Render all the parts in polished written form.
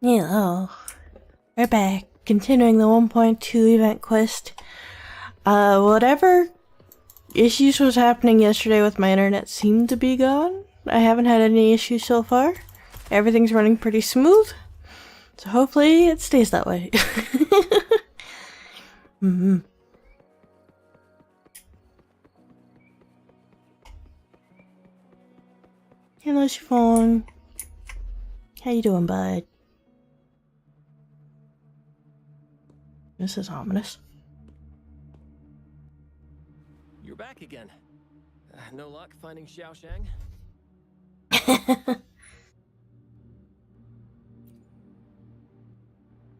Hello. We're back. Continuing the 1.2 event quest. Whatever issues was happening yesterday with my internet seemed to be gone. I haven't had any issues so far. Everything's running pretty smooth. So hopefully it stays that way. Hello, Chiffon. How you doing, bud? This is ominous. You're back again. No luck finding Xiaoshang?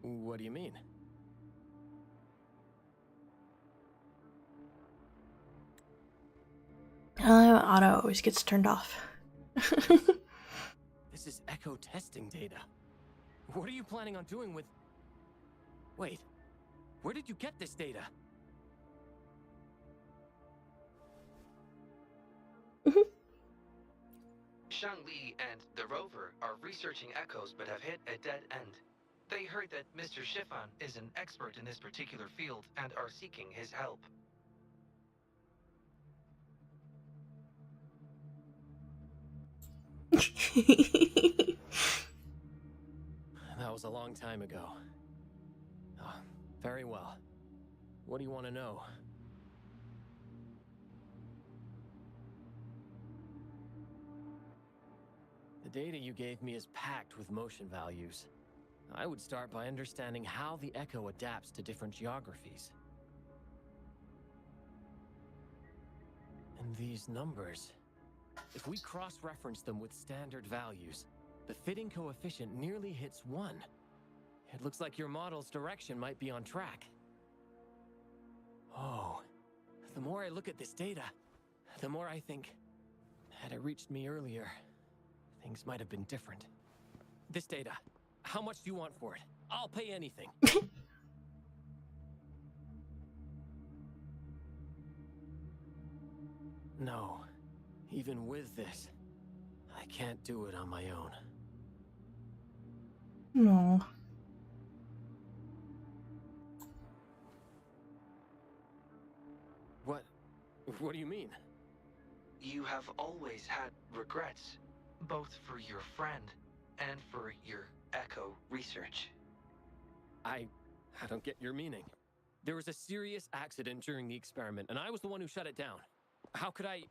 What do you mean? Auto always gets turned off. This is echo testing data. What are you planning on doing with... Wait, where did you get this data? Shangli and the rover are researching echoes but have hit a dead end. They heard that Mr. Chiffon is an expert in this particular field and are seeking his help. That was a long time ago. Oh, very well. What do you want to know? The data you gave me is packed with motion values. I would start by understanding how the echo adapts to different geographies. And these numbers, if we cross-reference them with standard values, the fitting coefficient nearly hits 1. It looks like your model's direction might be on track. Oh, the more I look at this data, the more I think, had it reached me earlier, things might have been different. This data, how much do you want for it? I'll pay anything. No, even with this, I can't do it on my own. No. What do you mean? You have always had regrets, both for your friend and for your echo research. I don't get your meaning. There was a serious accident during the experiment, and I was the one who shut it down. How could I...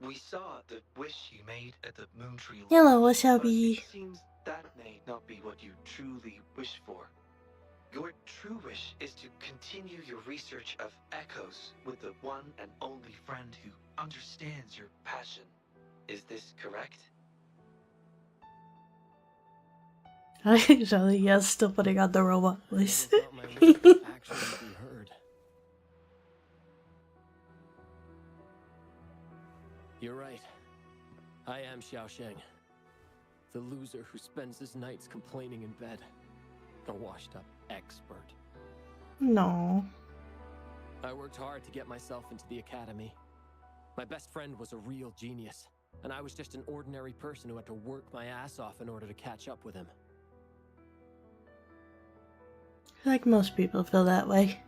We saw the wish you made at the Moon Tree Lodge, Hello, but Wasabi. it seems that may not be what you truly wish for. Your true wish is to continue your research of echoes with the one and only friend who understands your passion. Is this correct? Actually, yes, still putting on the robot voice. Never thought my wish could actually be heard. You're right. I am Xiaoshang. The loser who spends his nights complaining in bed. A washed-up expert. No. I worked hard to get myself into the academy. My best friend was a real genius, and I was just an ordinary person who had to work my ass off in order to catch up with him. Like most people feel that way.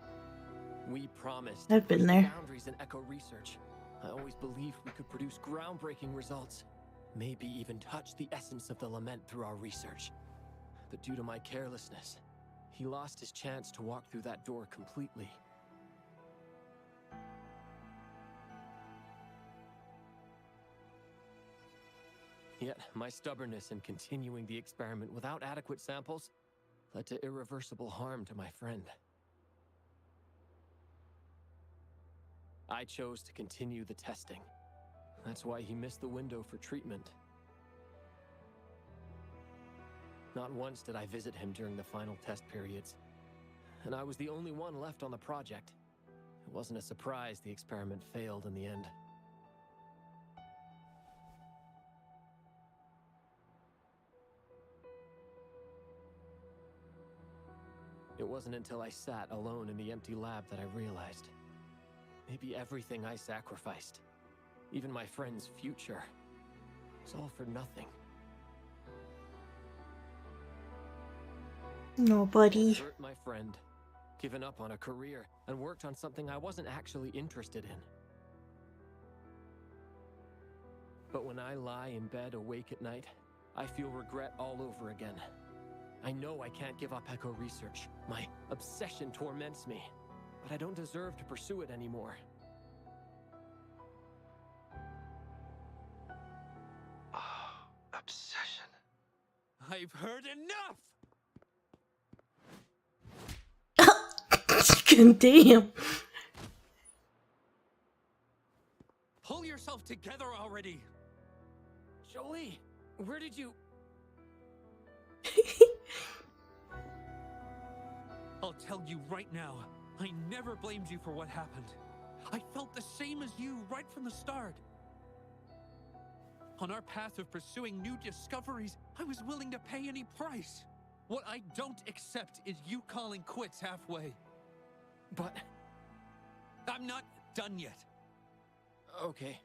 We promised I've been to push there. the boundaries in echo research. I always believed we could produce groundbreaking results. Maybe even touch the essence of the lament through our research. But due to my carelessness, he lost his chance to walk through that door completely. Yet, my stubbornness in continuing the experiment without adequate samples led to irreversible harm to my friend. I chose to continue the testing. That's why he missed the window for treatment. Not once did I visit him during the final test periods, and I was the only one left on the project. It wasn't a surprise the experiment failed in the end. It wasn't until I sat alone in the empty lab that I realized. Maybe everything I sacrificed, even my friend's future, was all for nothing. No, buddy. I'd hurt my friend, given up on a career, and worked on something I wasn't actually interested in. But when I lie in bed awake at night, I feel regret all over again. I know I can't give up echo research. My obsession torments me, but I don't deserve to pursue it anymore. Oh, obsession. I've heard enough! Damn. Pull yourself together already! Jolie, where did you... I'll tell you right now, I never blamed you for what happened. I felt the same as you right from the start. On our path of pursuing new discoveries, I was willing to pay any price. What I don't accept is you calling quits halfway. But... I'm not done yet. Okay.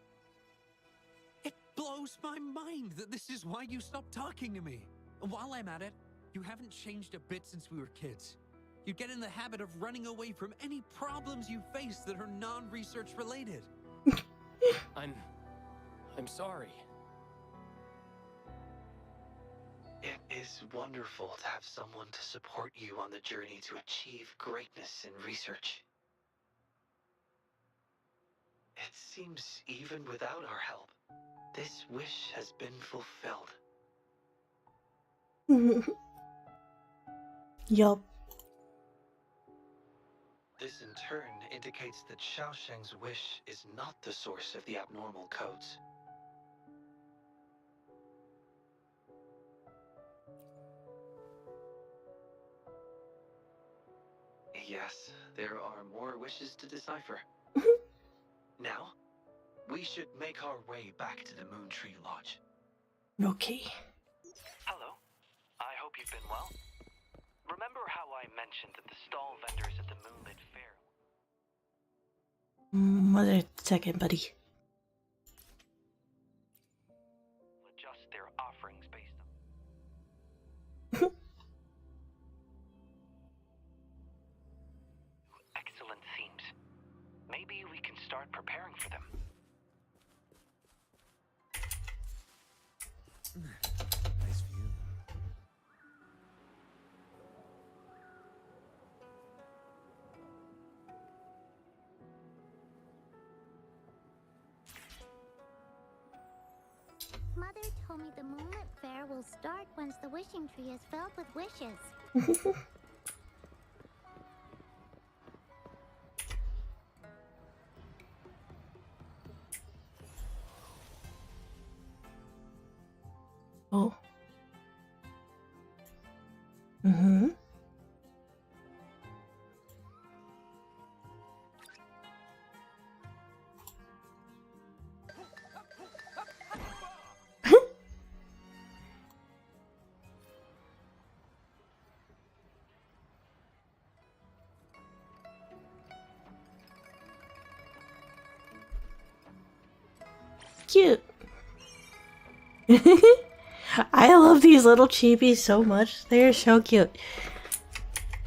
It blows my mind that this is why you stopped talking to me. And while I'm at it, you haven't changed a bit since we were kids. You get in the habit of running away from any problems you face that are non-research related. I'm sorry. It is wonderful to have someone to support you on the journey to achieve greatness in research. It seems even without our help, this wish has been fulfilled. Yup. This in turn indicates that Xiaosheng's wish is not the source of the abnormal codes. Yes, there are more wishes to decipher. Now, we should make our way back to the Moon Tree Lodge. Okay. Hello. I hope you've been well. Remember how I mentioned that the stall vendors at the Moonlit Fair One second, buddy. will adjust their offerings based on excellent themes. Maybe we can start preparing for them. Nice view. Mother told me the Moonlit Fair will start once the wishing tree is filled with wishes. Oh. Mm-hmm. Cute. I love these little cheepies so much. They are so cute.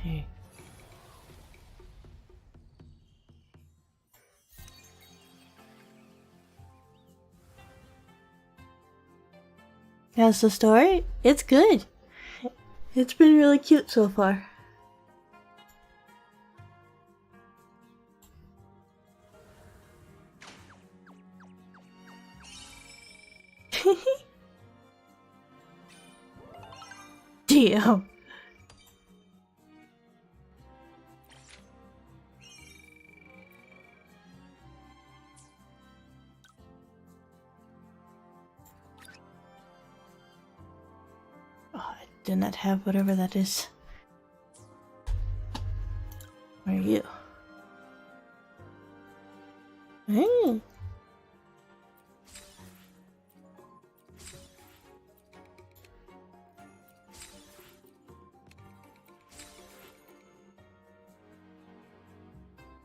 Here. That's the story. It's good. It's been really cute so far. Damn. Oh, I did not have whatever that is. Where are you? Hey.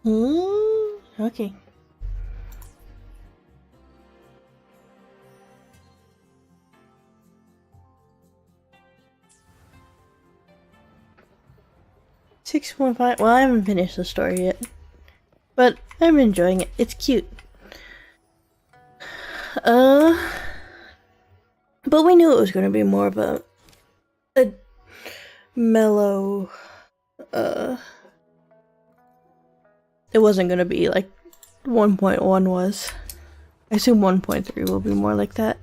Okay. $6.5. Well, I haven't finished the story yet, but I'm enjoying it. It's cute. But we knew it was going to be more of a mellow. It wasn't going to be like 1.1 was. I assume 1.3 will be more like that.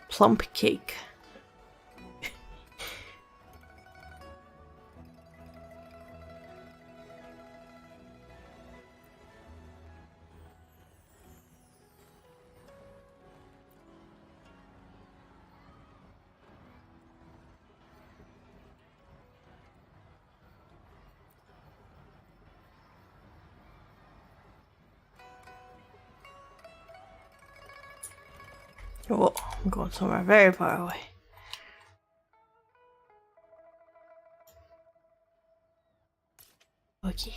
Plump cake. Oh, I'm going somewhere very far away. Okay.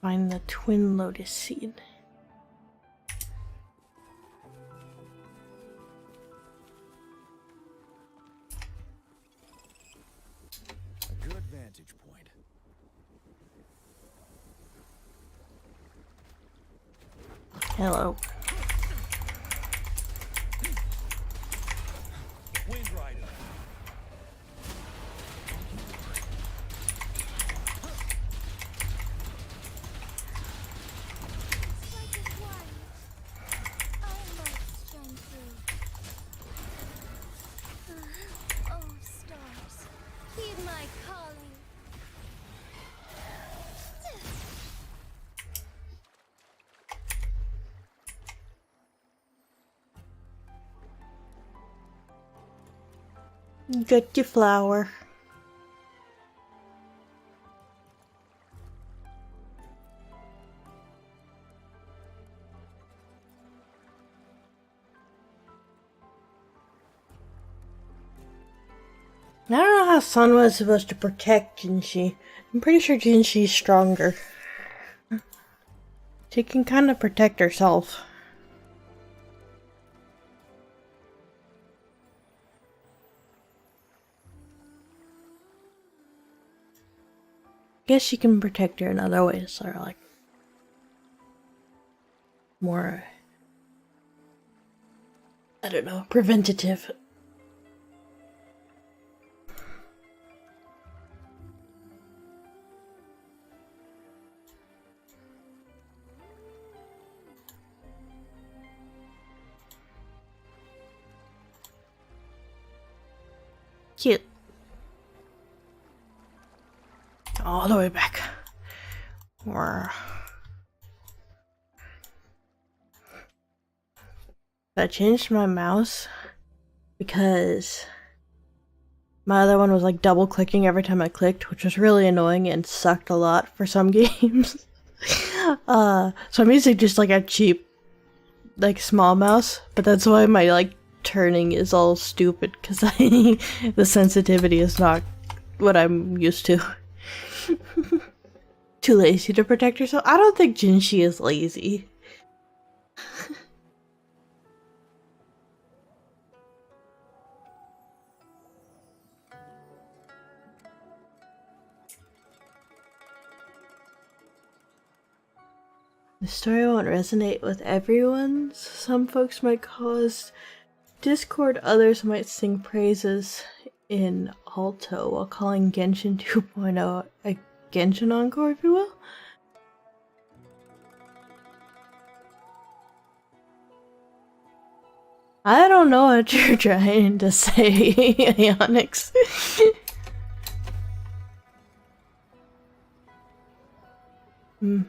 Find the twin lotus seed. A good vantage point. Hello. Wind Rider. Oh, stars, heed my calling. Get your flower. I don't know how Sun was supposed to protect Jinshi. I'm pretty sure Jinshi's stronger. She can kind of protect herself. Guess she can protect her in other ways, or like more, I don't know, preventative. Cute. All the way back. I changed my mouse because my other one was like double clicking every time I clicked, which was really annoying and sucked a lot for some games. So I'm using just like a cheap, like small mouse, but that's why my like turning is all stupid because the sensitivity is not what I'm used to. Too lazy to protect herself? I don't think Jinshi is lazy. The story won't resonate with everyone. Some folks might cause discord, others might sing praises in alto while calling Genshin 2.0 a Genshin encore, if you will. I don't know what you're trying to say, Onyx. Hmm.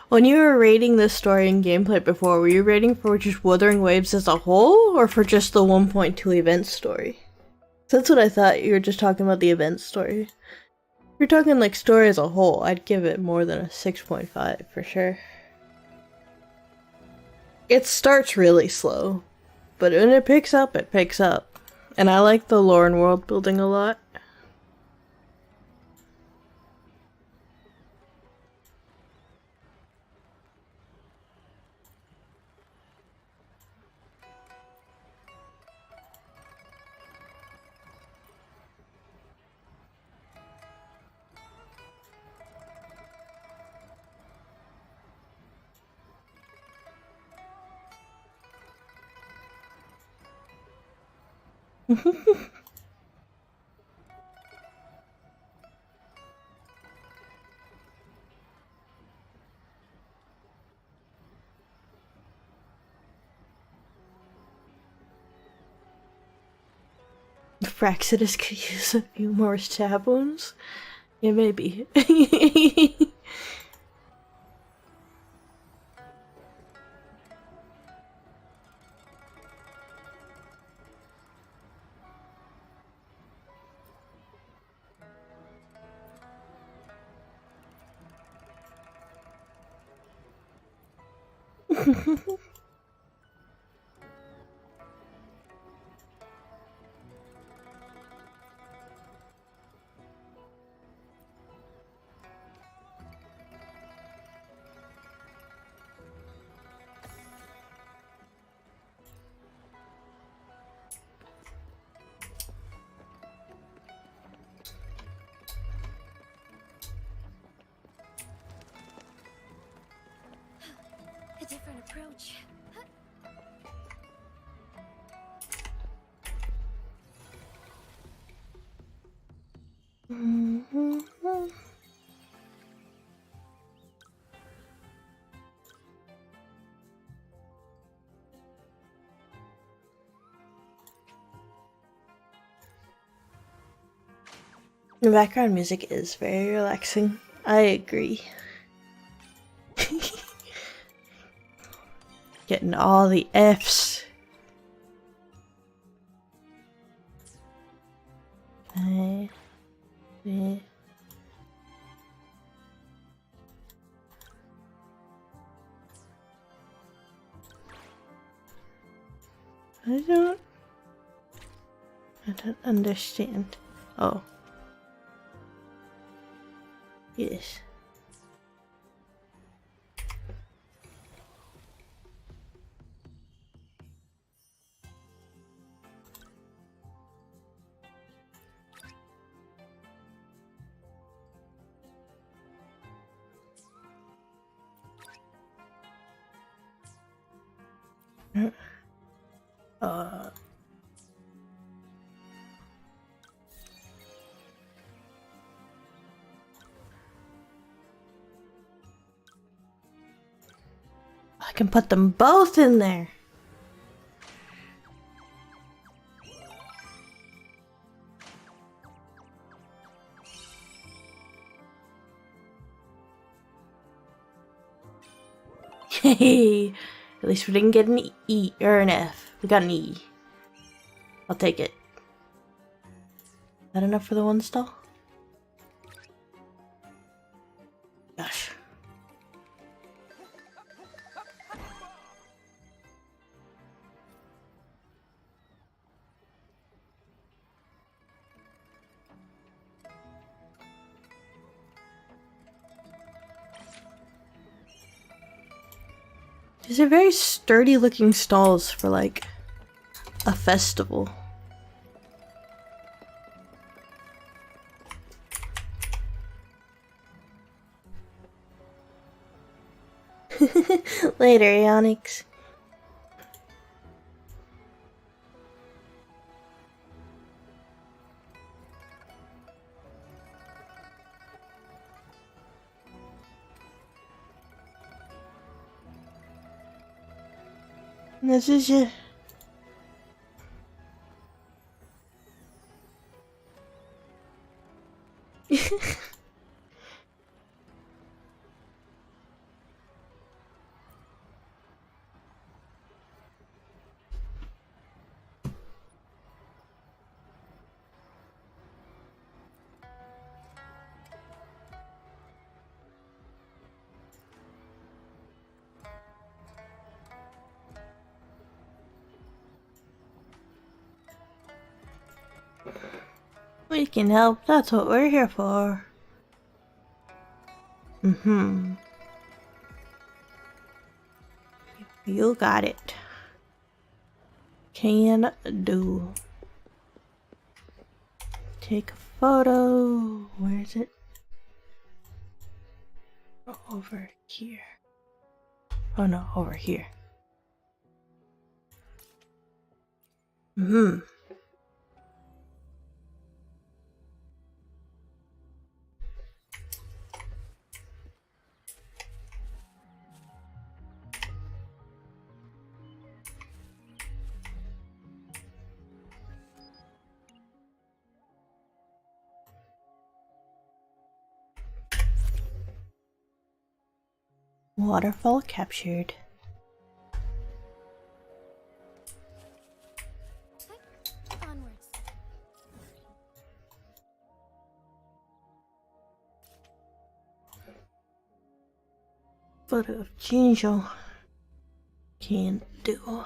When you were rating this story and gameplay before, were you rating for just Wuthering Waves as a whole, or for just the 1.2 event story? That's what I thought, you were just talking about the event story. If you're talking like story as a whole, I'd give it more than a 6.5 for sure. It starts really slow, but when it picks up, it picks up. And I like the lore and world building a lot. Fraxidus could use a few more stab wounds? Yeah, maybe. A different approach. The background music is very relaxing. I agree. Getting all the Fs. I don't understand. Oh. Yes. Uh. I can put them both in there. Hey, at least we didn't get an E or an F. We got an E. I'll take it. Is that enough for the one stall? Gosh. These are very sturdy looking stalls for like a festival. Later, Onyx. This is your... We can help, that's what we're here for. You got it. Can do. Take a photo. Where is it? Over here. Oh no, over here. Waterfall captured. Onwards. Photo of Jinjo. Can do.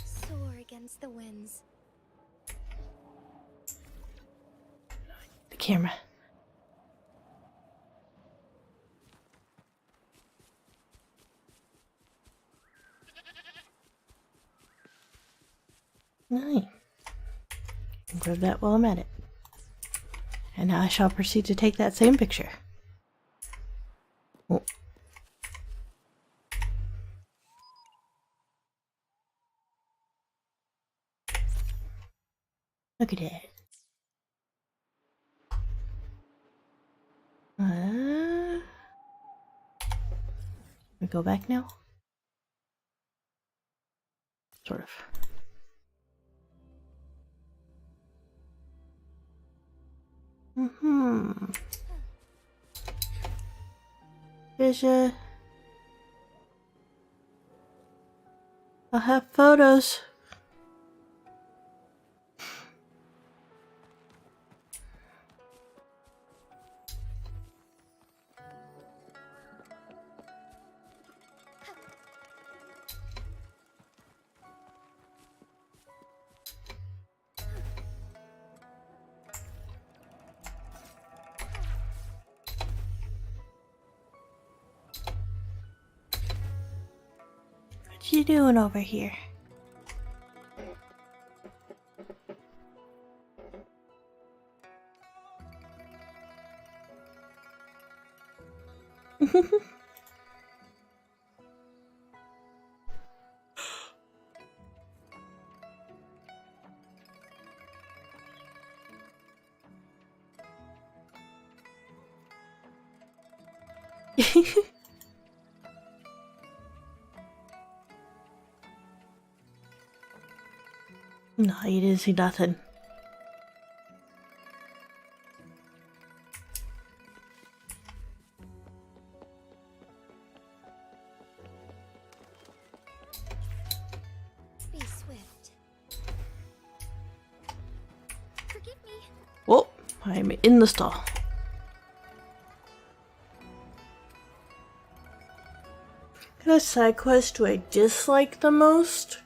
Soar against the winds. The camera. Nice. Grab that while I'm at it. And now I shall proceed to take that same picture. Oh. Look at it. We go back now? Sort of. There's I'll have photos. What you doing over here? No, you didn't see nothing. Be swift. Forgive me. Whoa, I'm in the stall. What kind of side quest do I dislike the most?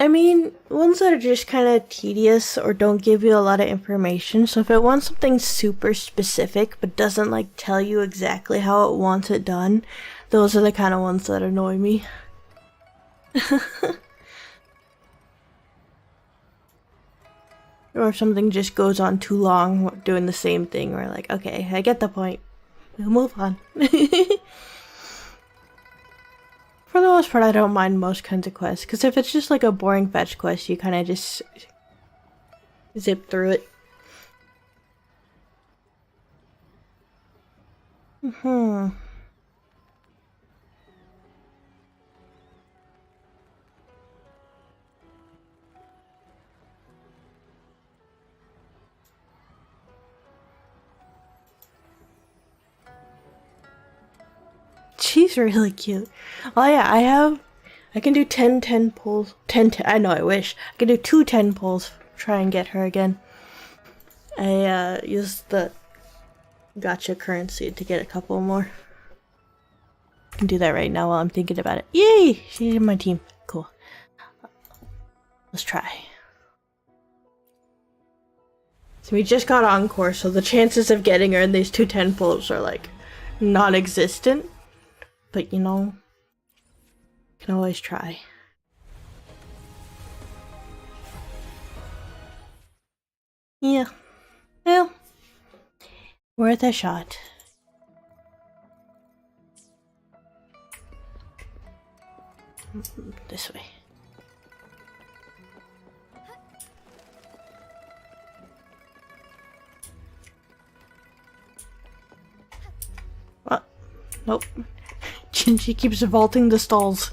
I mean, ones that are just kind of tedious or don't give you a lot of information. So if it wants something super specific but doesn't like tell you exactly how it wants it done, those are the kind of ones that annoy me. Or if something just goes on too long doing the same thing, we're like, okay, I get the point. We'll move on. For the most part, I don't mind most kinds of quests, because if it's just like a boring fetch quest, you kind of just zip through it. She's really cute. Oh yeah, I can do 10 pulls. 10, I know, I wish. I can do 2 10 pulls. Try and get her again. I used the gacha currency to get a couple more. I can do that right now while I'm thinking about it. Yay! She's in my team. Cool. Let's try. So we just got Encore, so the chances of getting her in these 2 10 pulls are like non-existent. But you know, can always try. Yeah. Well, worth a shot. This way. What? Nope. She keeps vaulting the stalls.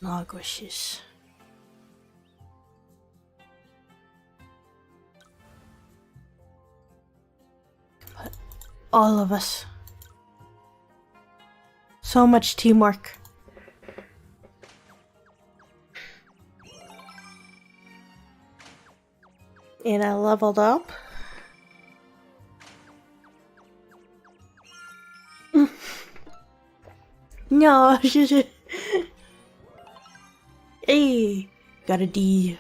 Nagoshes. But all of us. So much teamwork. And I leveled up. No, hey, got a D.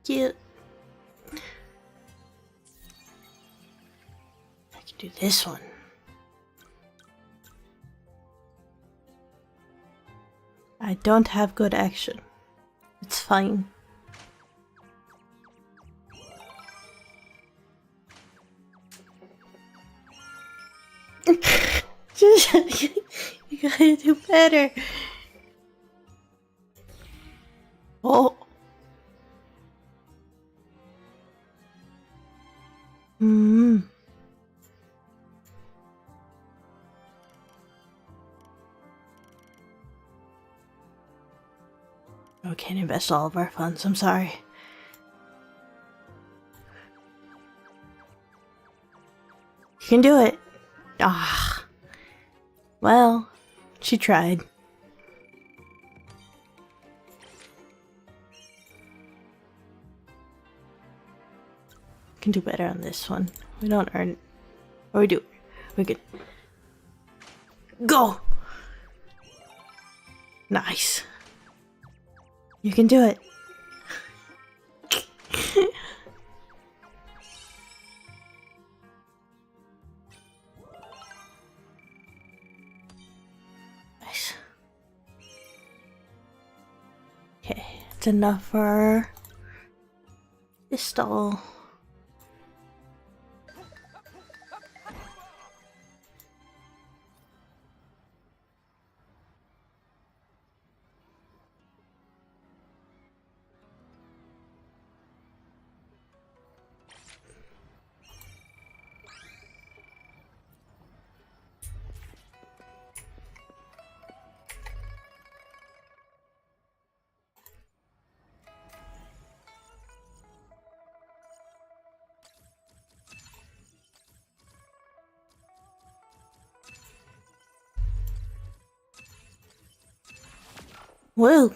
Cute. I can do this one. I don't have good action. It's fine. You gotta do better. Oh. We can't invest all of our funds, I'm sorry. You can do it. Ah. Well, she tried. Can do better on this one. We don't earn it. Or we do. We're good. Go! Nice. You can do it. Nice. Okay, it's enough for this stall. Woo!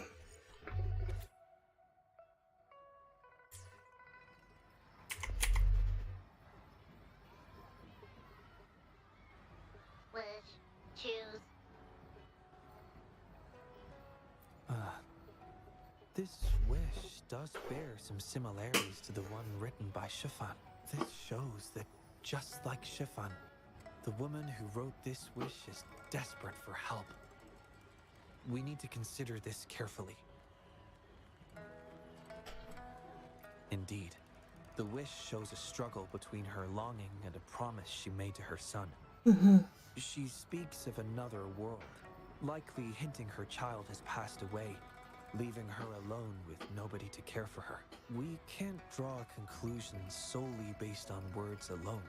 Wish. Choose. This wish does bear some similarities to the one written by Chiffon. This shows that, just like Chiffon, the woman who wrote this wish is desperate for help. We need to consider this carefully. Indeed, the wish shows a struggle between her longing and a promise she made to her son. She speaks of another world, likely hinting her child has passed away, leaving her alone with nobody to care for her. We can't draw conclusions solely based on words alone.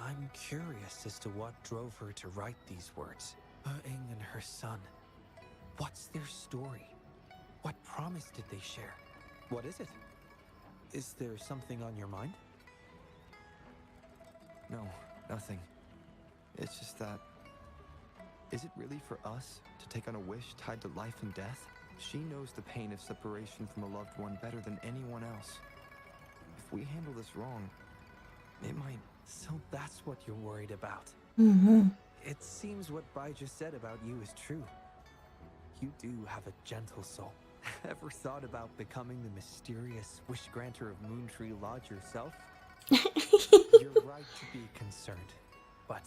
I'm curious as to what drove her to write these words. Ing and her son. What's their story? What promise did they share? What is it? Is there something on your mind? No, nothing. It's just that... Is it really for us to take on a wish tied to life and death? She knows the pain of separation from a loved one better than anyone else. If we handle this wrong, it might... So that's what you're worried about. It seems what Bai just said about you is true. You do have a gentle soul. Ever thought about becoming the mysterious wish granter of Moontree Lodge yourself? You're right to be concerned, but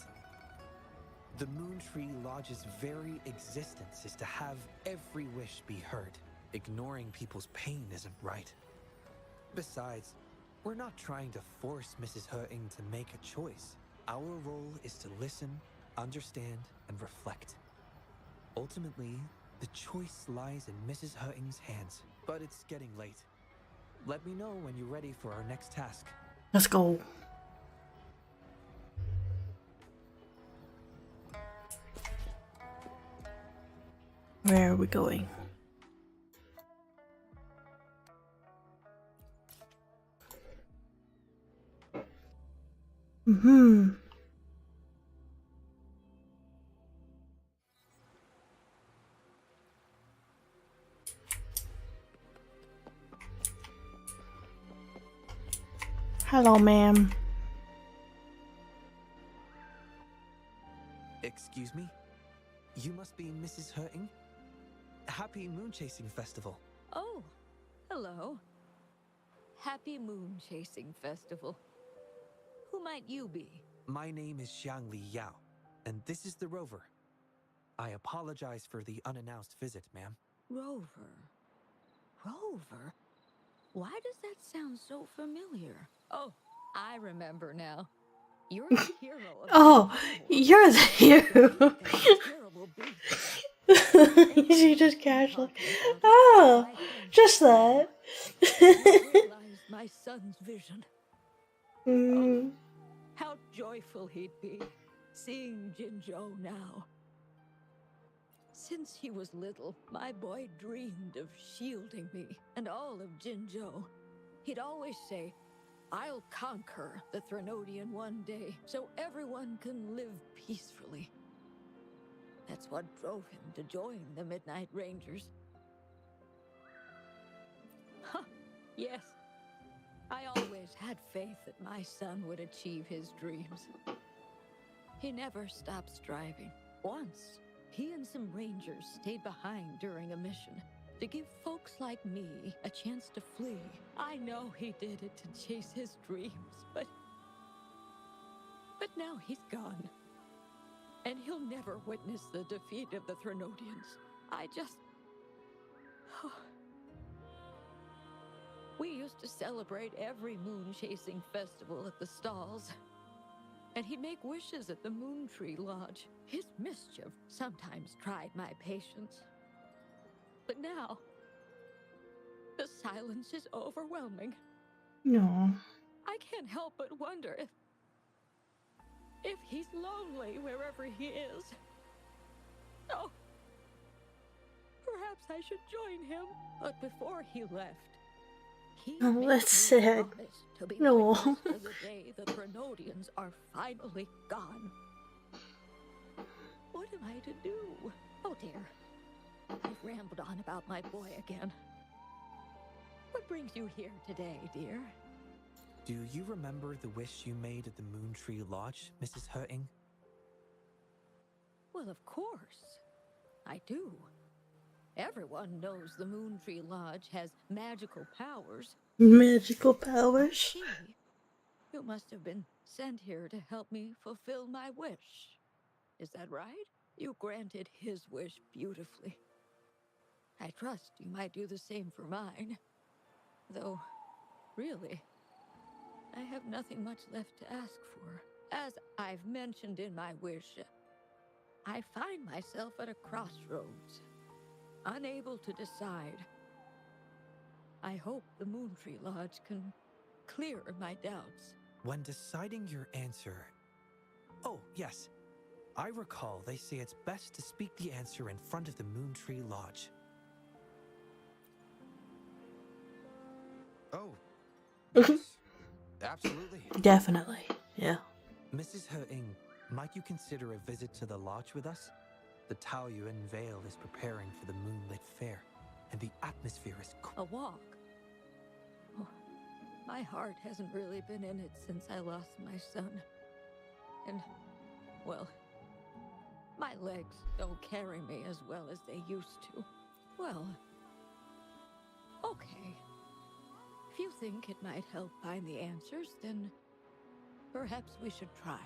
the Moontree Lodge's very existence is to have every wish be heard. Ignoring people's pain isn't right. Besides, we're not trying to force Mrs. Hurting to make a choice. Our role is to listen, understand, and reflect. Ultimately, the choice lies in Mrs. Hurting's hands, but it's getting late. Let me know when you're ready for our next task. Let's go. Where are we going? Hello, ma'am. Excuse me? You must be Mrs. Hurting? Happy Moon Chasing Festival. Oh, hello. Happy Moon Chasing Festival. Who might you be? My name is Xiangli Yao, and this is the Rover. I apologize for the unannounced visit, ma'am. Rover. Rover? Why does that sound so familiar? Oh, I remember now. You're the hero of Oh, you're the hero. that terrible beast. She just casually. Oh, just that. Realized my son's vision. Mm. How joyful he'd be seeing Jinzhou now. Since he was little, my boy dreamed of shielding me and all of Jinzhou. He'd always say, "I'll conquer the Threnodian one day, so everyone can live peacefully." That's what drove him to join the Midnight Rangers. Huh, yes. I always had faith that my son would achieve his dreams. He never stopped striving. Once, he and some rangers stayed behind during a mission to give folks like me a chance to flee. I know he did it to chase his dreams, but now he's gone. And he'll never witness the defeat of the Threnodians. I just... We used to celebrate every moon-chasing festival at the stalls. And he'd make wishes at the Moontree Lodge. His mischief sometimes tried my patience. But now, the silence is overwhelming. No. I can't help but wonder if he's lonely wherever he is. Oh, perhaps I should join him. But before he left, he Oh, made that's me sad. promise to be No. witness to the day the Threnodians are finally gone. What am I to do? Oh dear. I've rambled on about my boy again. What brings you here today, dear? Do you remember the wish you made at the Moon Tree Lodge, Mrs. Hurting? Well, of course. I do. Everyone knows the Moon Tree Lodge has magical powers. Magical powers. See, you must have been sent here to help me fulfill my wish. Is that right? You granted his wish beautifully. I trust you might do the same for mine. Though, really, I have nothing much left to ask for. As I've mentioned in my wish, I find myself at a crossroads, unable to decide. I hope the Moon Tree Lodge can clear my doubts. When deciding your answer... Oh, yes. I recall they say it's best to speak the answer in front of the Moon Tree Lodge. Oh, yes, absolutely. Definitely. Yeah. Mrs. Hurting, might you consider a visit to the lodge with us? The Taoyuan Vale is preparing for the moonlit fair, and the atmosphere is A walk? Oh, my heart hasn't really been in it since I lost my son. And, well, my legs don't carry me as well as they used to. Well, okay. If you think it might help find the answers, then perhaps we should try.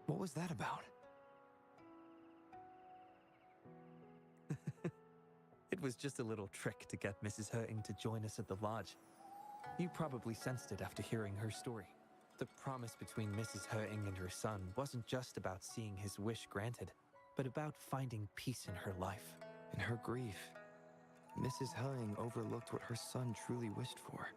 What was that about? It was just a little trick to get Mrs. Hurting to join us at the lodge. You probably sensed it after hearing her story. The promise between Mrs. Hurting and her son wasn't just about seeing his wish granted, but about finding peace in her life. In her grief, Mrs. Hung overlooked what her son truly wished for.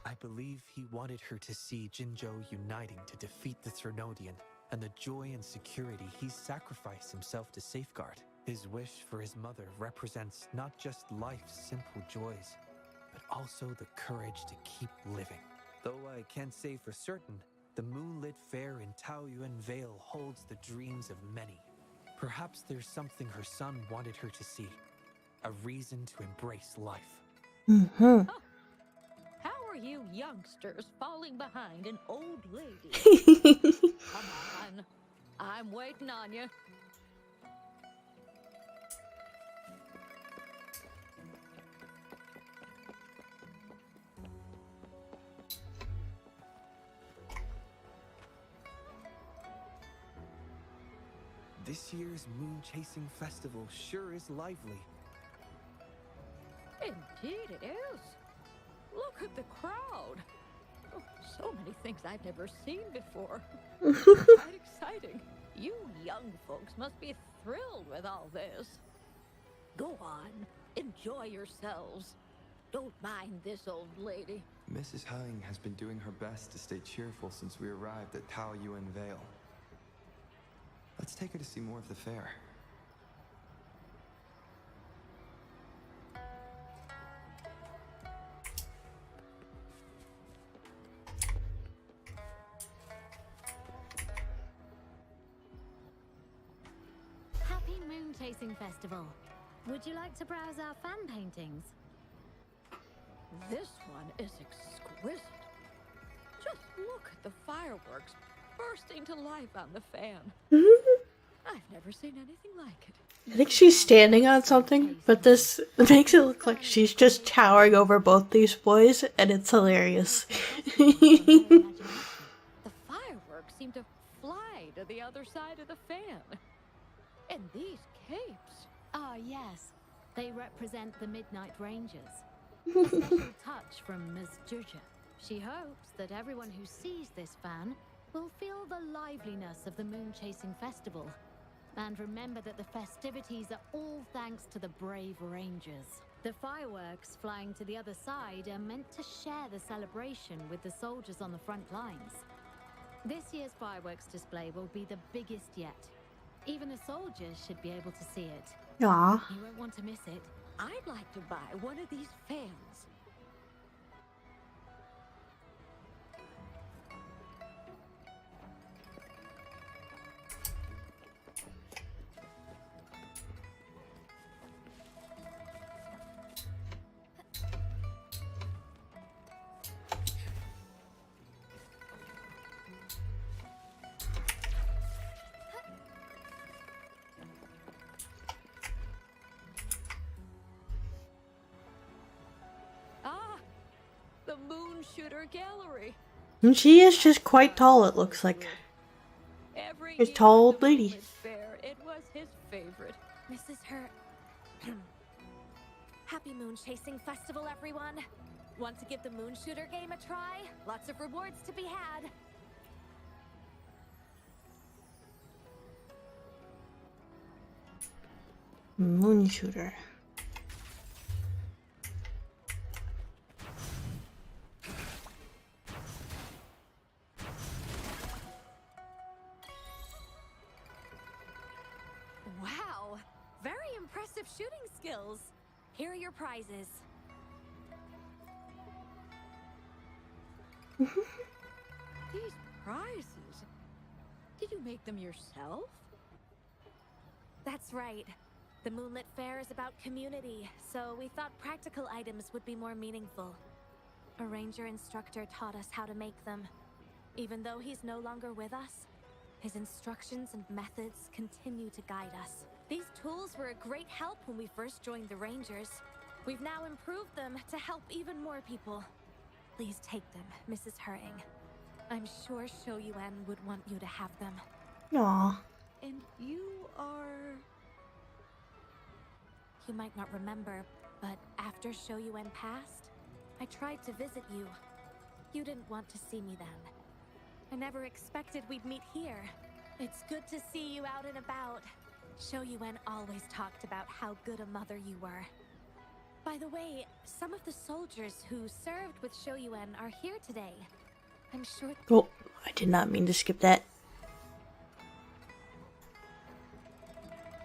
I believe he wanted her to see Jinzhou uniting to defeat the Ternodian, and the joy and security he sacrificed himself to safeguard. His wish for his mother represents not just life's simple joys, but also the courage to keep living. Though I can't say for certain, the moonlit fair in Taoyuan Vale holds the dreams of many. Perhaps there's something her son wanted her to see, a reason to embrace life. Mm-hmm. How are you youngsters falling behind an old lady? Come on, I'm waiting on you. This year's Moon Chasing Festival sure is lively. Indeed it is. Look at the crowd. Oh, so many things I've never seen before. Quite exciting. You young folks must be thrilled with all this. Go on, enjoy yourselves. Don't mind this old lady. Mrs. Hung has been doing her best to stay cheerful since we arrived at Taoyuan Vale. Let's take her to see more of the fair. Happy Moon Chasing Festival. Would you like to browse our fan paintings? This one is exquisite. Just look at the fireworks bursting to life on the fan. I've never seen anything like it. I think she's standing on something, but this makes it look like she's just towering over both these boys, and it's hilarious. The fireworks seem to fly to the other side of the fan. And these capes. Ah, yes. They represent the Midnight Rangers. A special touch from Ms. Juja. She hopes that everyone who sees this fan will feel the liveliness of the Moon Chasing Festival. And remember that the festivities are all thanks to the brave Rangers. The fireworks flying to the other side are meant to share the celebration with the soldiers on the front lines. This year's fireworks display will be the biggest yet. Even the soldiers should be able to see it. Aw. You won't want to miss it. I'd like to buy one of these fans. the Moon Shooter Gallery. And she is just quite tall, it looks like. Every She's a year tall at old the lady. Moonlit Fair, it was his favorite. Mrs. Hurt. Happy Moon Chasing Festival, everyone. Want to give the Moon Shooter game a try? Lots of rewards to be had. Moon shooter. Wow, very impressive shooting skills. Here are your prizes. These prizes? Did you make them yourself? That's right. The Moonlit Fair is about community, so we thought practical items would be more meaningful. A ranger instructor taught us how to make them. Even though he's no longer with us, his instructions and methods continue to guide us. These tools were a great help when we first joined the Rangers. We've now improved them to help even more people. Please take them, Mrs. Hurting. I'm sure Shou Yuan would want you to have them. Aw. And you are... You might not remember, but after Shou Yuan passed, I tried to visit you. You didn't want to see me then. I never expected we'd meet here. It's good to see you out and about. Shou Yuan always talked about how good a mother you were. By the way, some of the soldiers who served with Shou Yuan are here today. I'm sure... Oh, I did not mean to skip that.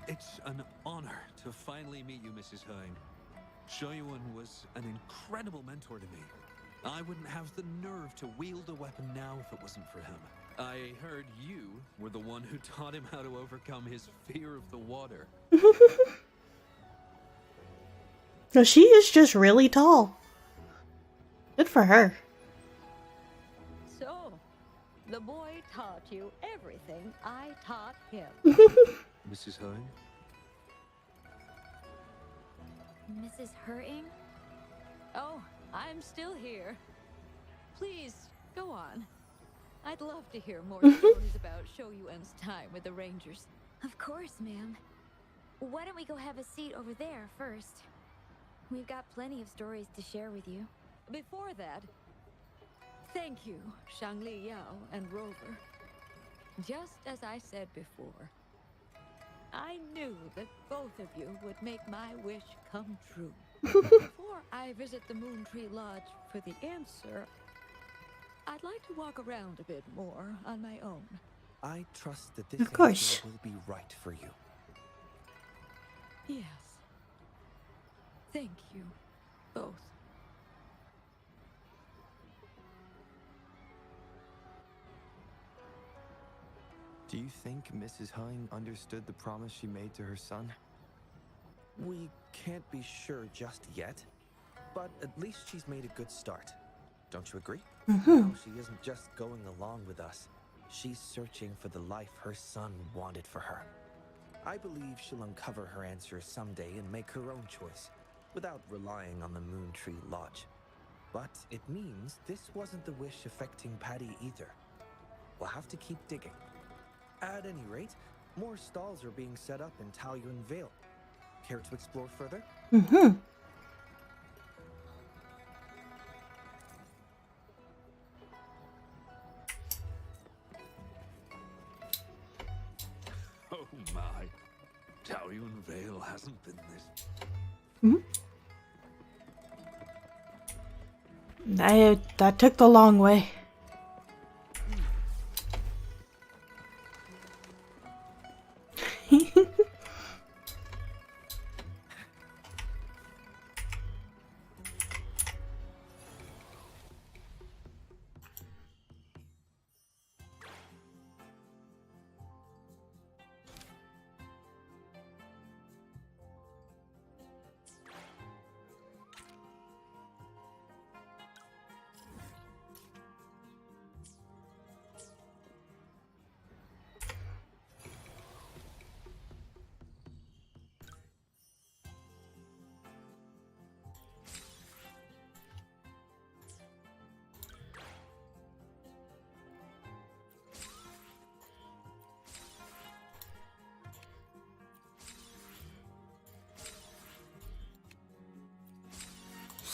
It's an honor to finally meet you, Mrs. Hine. Shou Yuan was an incredible mentor to me. I wouldn't have the nerve to wield a weapon now if it wasn't for him. I heard you were the one who taught him how to overcome his fear of the water. No, she is just really tall. Good for her. So, the boy taught you everything I taught him. Mrs. Hine? Mrs. Hurting? Oh, I'm still here. Please, go on. I'd love to hear more stories about Shou Yuan's time with the Rangers. Of course, ma'am. Why don't we go have a seat over there first? We've got plenty of stories to share with you. Before that, thank you, Shangli Yao and Rover. Just as I said before, I knew that both of you would make my wish come true. Before I visit the Moon Tree Lodge for the answer, I'd like to walk around a bit more on my own. I trust that this Of course. answer will be right for you. Yes. Thank you, both. Do you think Mrs. Hine understood the promise she made to her son? We can't be sure just yet, but at least she's made a good start. Don't you agree? Now she isn't just going along with us. She's searching for the life her son wanted for her. I believe she'll uncover her answers someday and make her own choice, without relying on the Moon Tree Lodge. But it means this wasn't the wish affecting Patty either. We'll have to keep digging. At any rate, more stalls are being set up in Taoyuan Vale. Care to explore further? Oh my. Taoyuan Vale hasn't been this... That took the long way.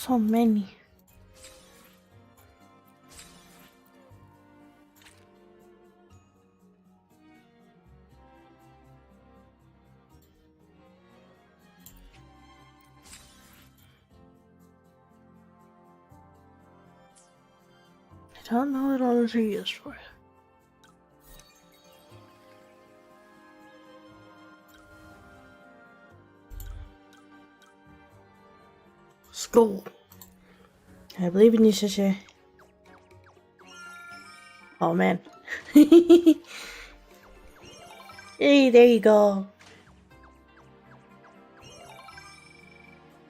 So many. I don't know what all those are used for. School. I believe in you, sister. Oh man. Hey, there you go.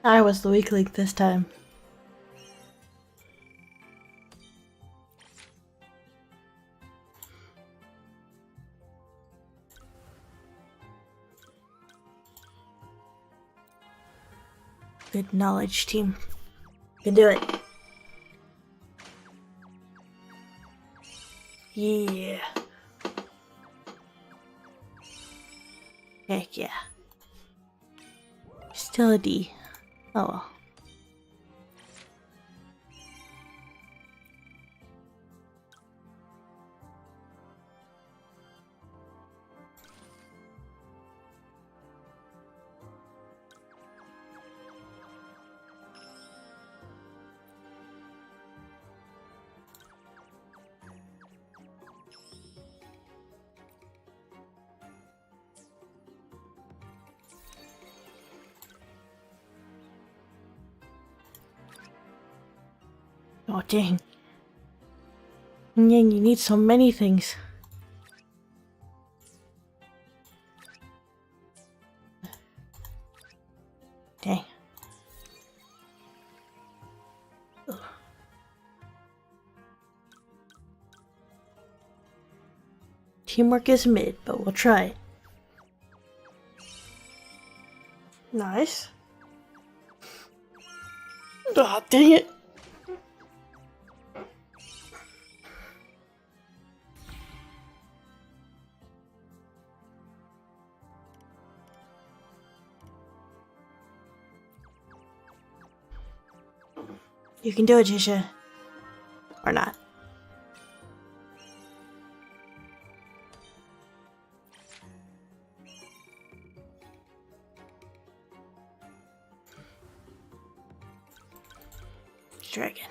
I was the weak link this time. Good knowledge, team. You can do it. Yeah. Heck yeah. Still a D. Oh well. Oh dang. Dang, you need so many things. Dang. Ugh. Teamwork is mid, but we'll try it. Nice. Ah, dang it. You can do it, Jisha. Or not. Dragon.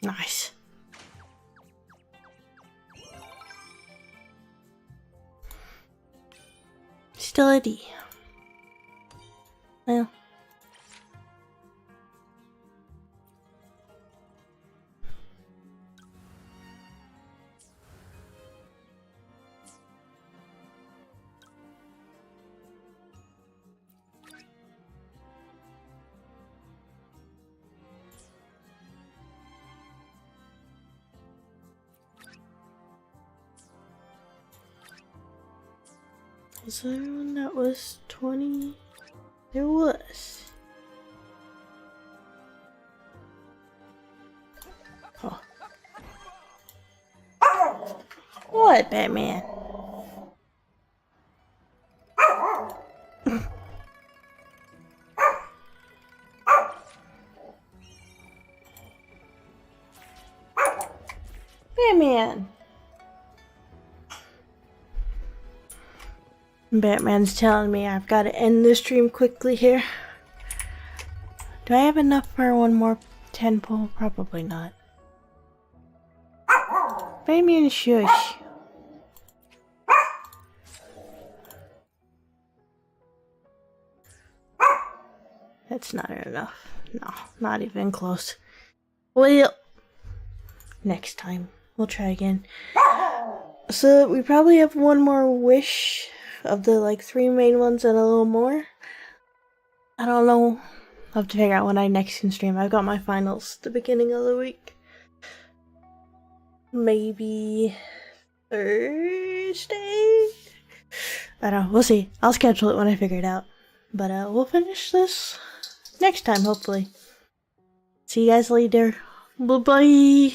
Nice. Still a D. Well. Was there one that was 20? There was. Oh. What, Batman? Batman! Batman's telling me I've got to end the stream quickly here. Do I have enough for one more 10 pull? Probably not. Batman, shush. That's not enough. No, not even close. Well, next time. We'll try again. So we probably have one more wish of the like 3 main ones and a little more. I don't know. I'll have to figure out when I next can stream. I've got my finals at the beginning of the week. Maybe Thursday? I don't know. We'll see. I'll schedule it when I figure it out. But we'll finish this next time, hopefully. See you guys later. Bye-bye.